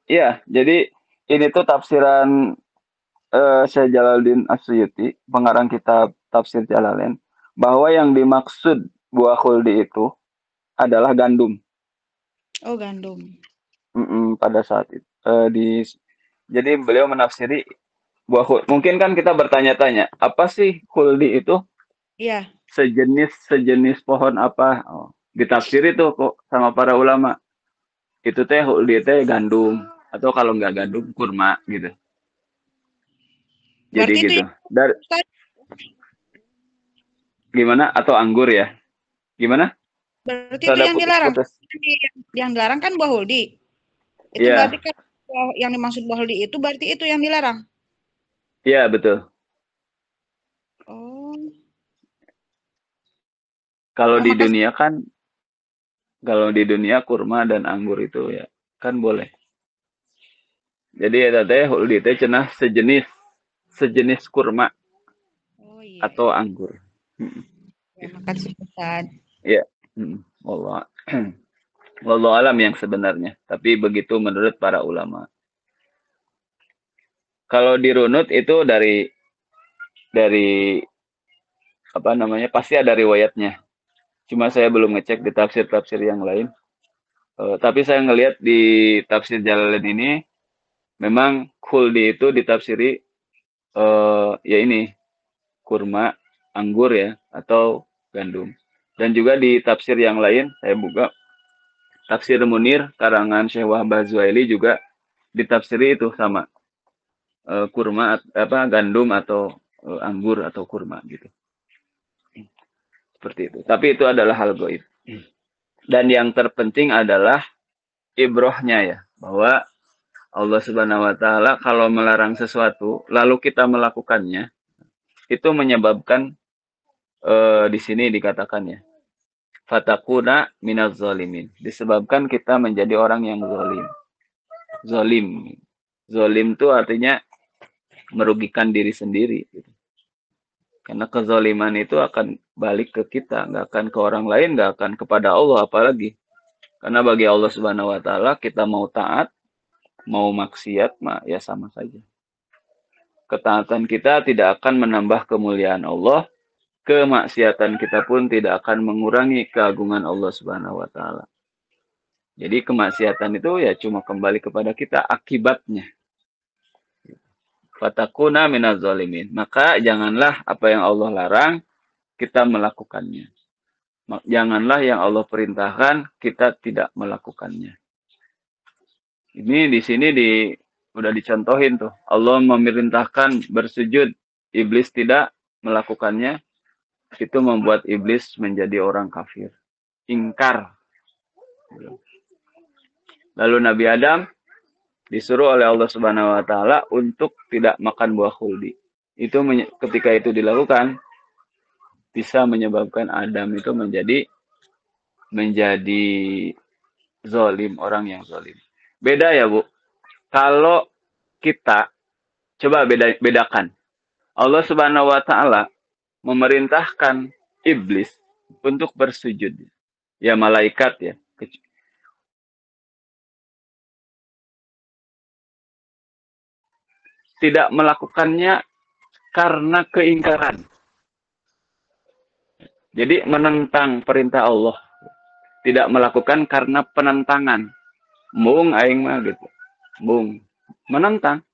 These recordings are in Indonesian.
Iya, jadi ini tuh tafsiran Syekh Jalaluddin As-Suyuti, pengarang kitab Tafsir Jalalain, bahwa yang dimaksud buah khuldi itu adalah gandum. Oh, gandum. Pada saat itu. Jadi beliau menafsiri buah khuldi. Mungkin kan kita bertanya-tanya, apa sih khuldi itu? Iya. Sejenis pohon apa? Oh, ditafsiri tuh kok sama para ulama. Itu teh khuldi teh gandum atau kalau nggak gandum kurma gitu. Jadi Berarti itu gitu. yang Dari Ustaz, gimana atau anggur ya? Gimana? berarti itu Rada yang dilarang. putus-putus. Yang dilarang kan buah huldi. Itu berarti Iya, kan yang dimaksud buah huldi itu berarti itu yang dilarang. iya betul. Oh, Kalau oh di maka dunia kan, kalau di dunia kurma dan anggur itu ya kan boleh. Jadi ya teh huldi teh cenah sejenis kurma oh iya. atau anggur. Mm, Ya, makasih Ustaz. Iya. Wallah. Wallahu alam yang sebenarnya. Tapi begitu menurut para ulama. Kalau dirunut itu dari apa namanya pasti ada riwayatnya. Cuma saya belum ngecek di tafsir-tafsir yang lain. Tapi saya ngelihat di tafsir Jalalain ini memang khuldi itu ditafsiri ya ini kurma, anggur ya atau gandum. Dan juga di tafsir yang lain saya buka tafsir Munir karangan Syekh Wahbah Zuhaili juga ditafsiri itu sama kurma apa gandum atau anggur atau kurma gitu. Seperti itu. Tapi itu adalah hal goib. Dan yang terpenting adalah ibrohnya ya, bahwa Allah Subhanahu wa taala kalau melarang sesuatu lalu kita melakukannya, itu menyebabkan di sini dikatakan ya, fatakuna minaz zalimin. Disebabkan kita menjadi orang yang zalim. Zalim. Zalim itu artinya merugikan diri sendiri gitu. Karena kezaliman itu akan balik ke kita, nggak akan ke orang lain, nggak akan kepada Allah apalagi. Karena bagi Allah Subhanahu wa taala kita mau taat, mau maksiat mah ya sama saja. Ketaatan kita tidak akan menambah kemuliaan Allah, kemaksiatan kita pun tidak akan mengurangi keagungan Allah Subhanahu wa taala. Jadi kemaksiatan itu ya cuma kembali kepada kita akibatnya. Fatakuna minaz zalimin. Maka janganlah apa yang Allah larang kita melakukannya. Janganlah yang Allah perintahkan kita tidak melakukannya. Ini di sini udah dicontohin tuh. Allah memerintahkan bersujud, iblis tidak melakukannya, itu membuat iblis menjadi orang kafir. Ingkar. Lalu Nabi Adam disuruh oleh Allah Subhanahu wa taala untuk tidak makan buah khuldi. Itu ketika itu dilakukan bisa menyebabkan Adam itu menjadi zolim, orang yang zolim. Beda ya, Bu. Kalau kita coba bedakan. Allah Subhanahu wa taala memerintahkan iblis untuk bersujud. Ya malaikat ya. Tidak melakukannya karena keingkaran. Jadi menentang perintah Allah. Tidak melakukan karena penentangan. Mung aing mah gitu. Mung. Menentang.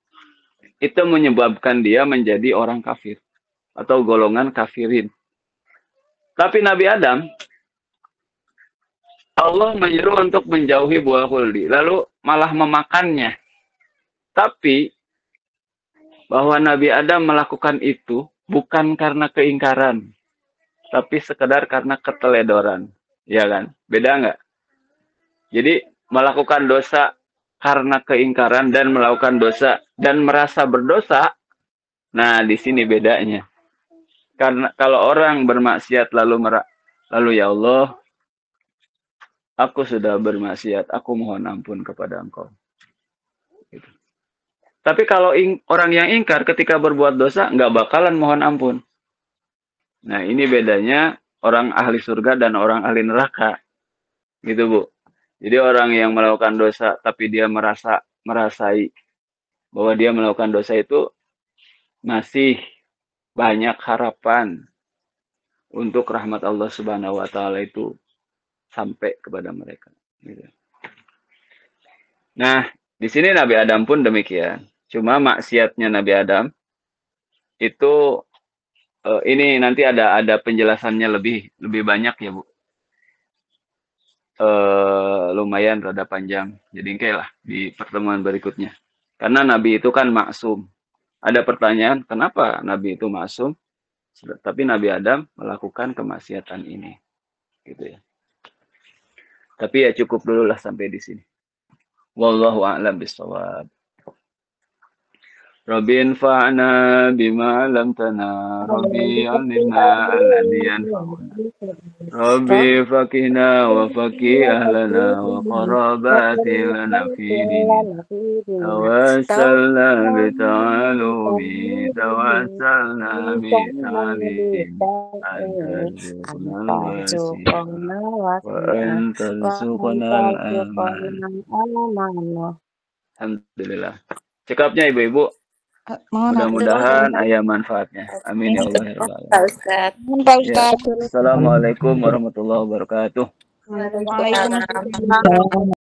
Itu menyebabkan dia menjadi orang kafir. Atau golongan kafirin. Tapi Nabi Adam, Allah menyuruh untuk menjauhi buah khuldi. Lalu malah memakannya. Tapi bahwa Nabi Adam melakukan itu bukan karena keingkaran. Tapi sekedar karena keteledoran. Ya kan? Beda nggak? Jadi melakukan dosa karena keingkaran dan melakukan dosa dan merasa berdosa. Nah, di sini bedanya. Karena kalau orang bermaksiat lalu ya Allah, aku sudah bermaksiat, aku mohon ampun kepada Engkau. Gitu. Tapi kalau orang yang ingkar ketika berbuat dosa nggak bakalan mohon ampun. Nah, ini bedanya orang ahli surga dan orang ahli neraka. Gitu, Bu. Jadi orang yang melakukan dosa tapi dia merasa merasai bahwa dia melakukan dosa itu masih banyak harapan untuk rahmat Allah Subhanahu wa taala itu sampai kepada mereka gitu. Nah, di sini Nabi Adam pun demikian. Cuma maksiatnya Nabi Adam itu ini nanti ada penjelasannya lebih banyak ya, Bu. Lumayan rada panjang. Jadi kayak lah di pertemuan berikutnya. Karena Nabi itu kan maksum. Ada pertanyaan, kenapa Nabi itu maksum? Tapi Nabi Adam melakukan kemaksiatan ini. Gitu ya. Tapi ya cukup dulu lah sampai di sini. Wallahu a'lam bishawab. Rabbi anfa'na bima 'allamtana, Rabbi 'allimna alladhi yanfa'una. Rabbi faqihna wa faqih ahlana wa qarabati lana fi dinina. Tawassalna bi ta'alumi, tawassalna bi ta'alim. Antarzuqnal wasi'ah wa antarzuqnal aman. Alhamdulillah. Cekapnya ibu-ibu. Mudah-mudahan ada manfaatnya. Amin ya Allah ya Rabbal alamin. Pak Ustaz. Assalamualaikum warahmatullahi wabarakatuh. Waalaikumsalam.